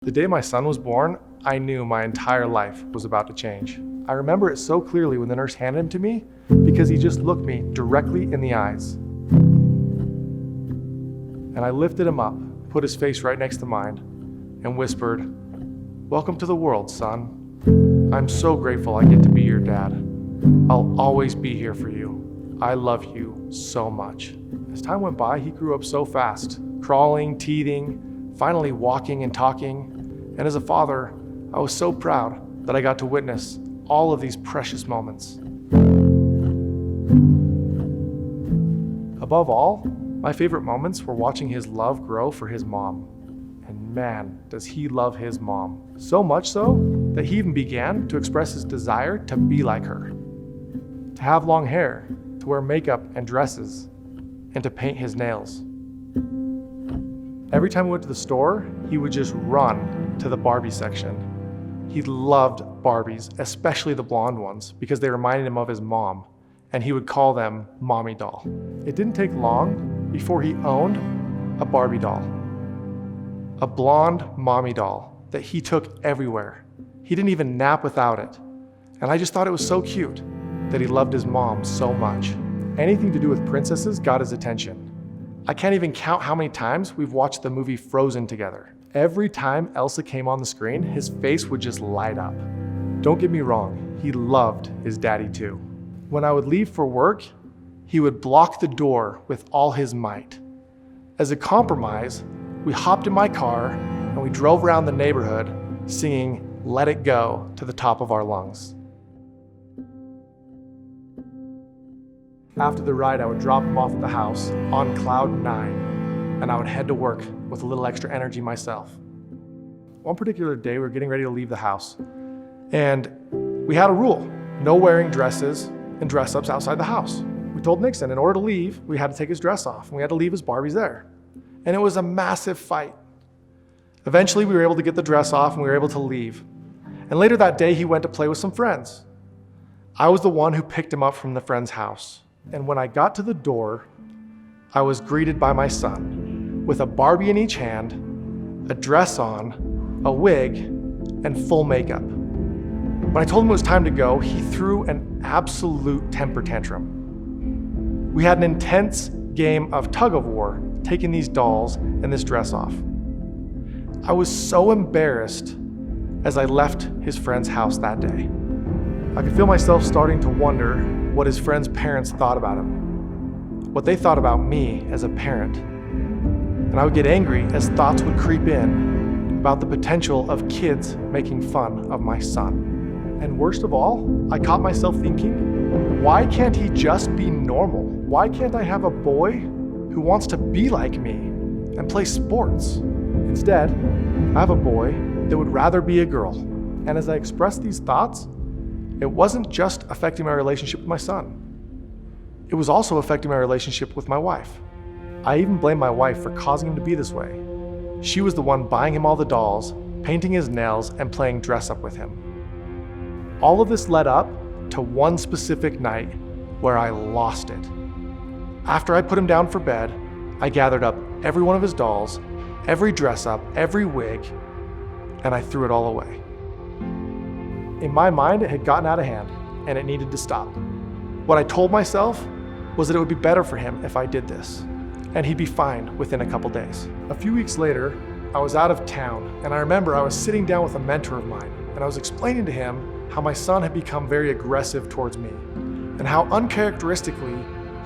The day my son was born, I knew my entire life was about to change. I remember it so clearly when the nurse handed him to me because he just looked me directly in the eyes. And I lifted him up, put his face right next to mine, and whispered, "Welcome to the world, son. I'm so grateful I get to be your dad. I'll always be here for you. I love you so much." As time went by, he grew up so fast, crawling, teething, finally walking and talking. And as a father, I was so proud that I got to witness all of these precious moments. Above all, my favorite moments were watching his love grow for his mom. And man, does he love his mom. So much so that he even began to express his desire to be like her. To have long hair, to wear makeup and dresses, and to paint his nails. Every time we went to the store, he would just run to the Barbie section. He loved Barbies, especially the blonde ones, because they reminded him of his mom, and he would call them Mommy Doll. It didn't take long before he owned a Barbie doll. A blonde Mommy Doll that he took everywhere. He didn't even nap without it. And I just thought it was so cute that he loved his mom so much. Anything to do with princesses got his attention. I can't even count how many times we've watched the movie Frozen together. Every time Elsa came on the screen, his face would just light up. Don't get me wrong, he loved his daddy too. When I would leave for work, he would block the door with all his might. As a compromise, we hopped in my car and we drove around the neighborhood singing "Let It Go" to the top of our lungs. After the ride, I would drop him off at the house on cloud 9, and I would head to work with a little extra energy myself. One particular day, we were getting ready to leave the house, and we had a rule: no wearing dresses and dress-ups outside the house. We told Nixon in order to leave, we had to take his dress off, and we had to leave his Barbies there. And it was a massive fight. Eventually, we were able to get the dress off, and we were able to leave. And later that day, he went to play with some friends. I was the one who picked him up from the friend's house. And when I got to the door, I was greeted by my son with a Barbie in each hand, a dress on, a wig, and full makeup. When I told him it was time to go, he threw an absolute temper tantrum. We had an intense game of tug of war, taking these dolls and this dress off. I was so embarrassed as I left his friend's house that day. I could feel myself starting to wonder what his friend's parents thought about him, what they thought about me as a parent. And I would get angry as thoughts would creep in about the potential of kids making fun of my son. And worst of all, I caught myself thinking, why can't he just be normal? Why can't I have a boy who wants to be like me and play sports? Instead, I have a boy that would rather be a girl. And as I expressed these thoughts, it wasn't just affecting my relationship with my son. It was also affecting my relationship with my wife. I even blame my wife for causing him to be this way. She was the one buying him all the dolls, painting his nails, and playing dress up with him. All of this led up to one specific night where I lost it. After I put him down for bed, I gathered up every one of his dolls, every dress up, every wig, and I threw it all away. In my mind, it had gotten out of hand, and it needed to stop. What I told myself was that it would be better for him if I did this, and he'd be fine within a couple days. A few weeks later, I was out of town, and I remember I was sitting down with a mentor of mine, and I was explaining to him how my son had become very aggressive towards me, and how uncharacteristically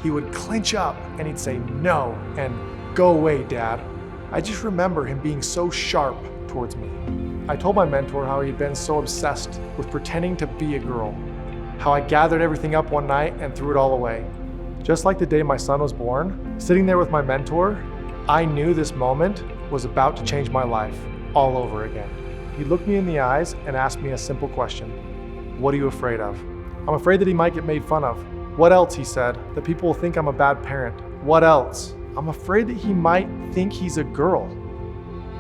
he would clench up and he'd say no and "Go away, Dad." I just remember him being so sharp towards me. I told my mentor how he'd been so obsessed with pretending to be a girl, how I gathered everything up one night and threw it all away. Just like the day my son was born, sitting there with my mentor, I knew this moment was about to change my life all over again. He looked me in the eyes and asked me a simple question: "What are you afraid of?" "I'm afraid that he might get made fun of." "What else?" he said. "That people will think I'm a bad parent." "What else?" "I'm afraid that he might think he's a girl.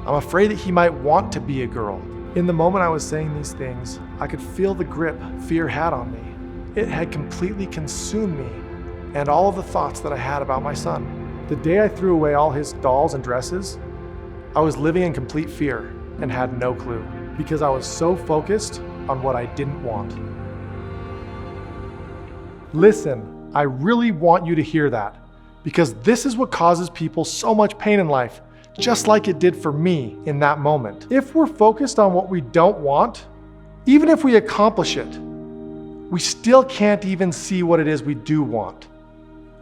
I'm afraid that he might want to be a girl." In the moment I was saying these things, I could feel the grip fear had on me. It had completely consumed me and all of the thoughts that I had about my son. The day I threw away all his dolls and dresses, I was living in complete fear. and had no clue because I was so focused on what I didn't want. Listen, I really want you to hear that because this is what causes people so much pain in life, just like it did for me in that moment. If we're focused on what we don't want, even if we accomplish it, we still can't even see what it is we do want,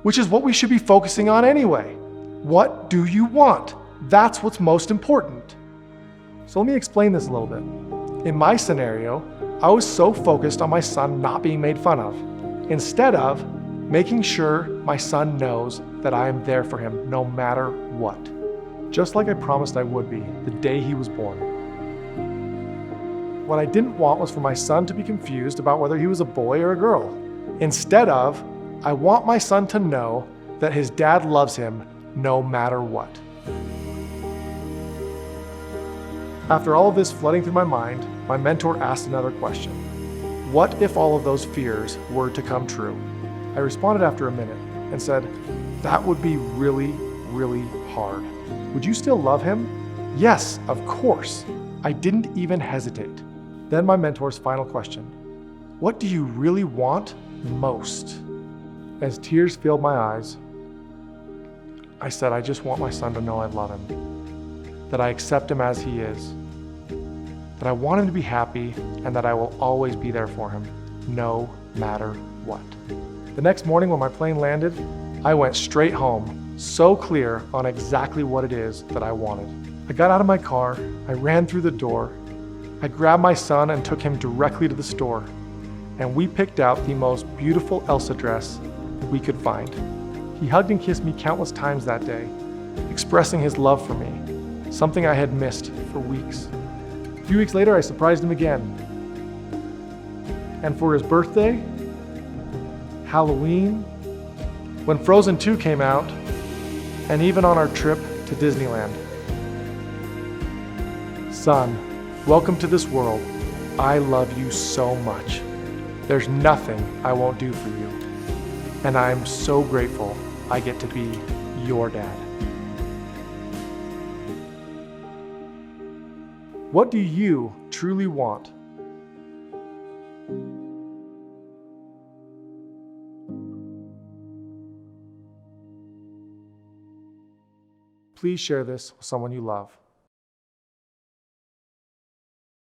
which is what we should be focusing on anyway. What do you want? That's what's most important. So let me explain this a little bit. In my scenario, I was so focused on my son not being made fun of, instead of making sure my son knows that I am there for him no matter what, just like I promised I would be the day he was born. What I didn't want was for my son to be confused about whether he was a boy or a girl. Instead of, I want my son to know that his dad loves him no matter what. After all of this flooding through my mind, my mentor asked another question. What if all of those fears were to come true? I responded after a minute and said, that would be really, really hard. Would you still love him? Yes, of course. I didn't even hesitate. Then my mentor's final question. What do you really want most? As tears filled my eyes, I said, I just want my son to know I love him, that I accept him as he is, that I want him to be happy, and that I will always be there for him, no matter what. The next morning when my plane landed, I went straight home, so clear on exactly what it is that I wanted. I got out of my car, I ran through the door, I grabbed my son and took him directly to the store, and we picked out the most beautiful Elsa dress we could find. He hugged and kissed me countless times that day, expressing his love for me, something I had missed for weeks. A few weeks later, I surprised him again. And for his birthday, Halloween, when Frozen 2 came out, and even on our trip to Disneyland. Son, welcome to this world. I love you so much. There's nothing I won't do for you. And I'm so grateful I get to be your dad. What do you truly want? Please share this with someone you love.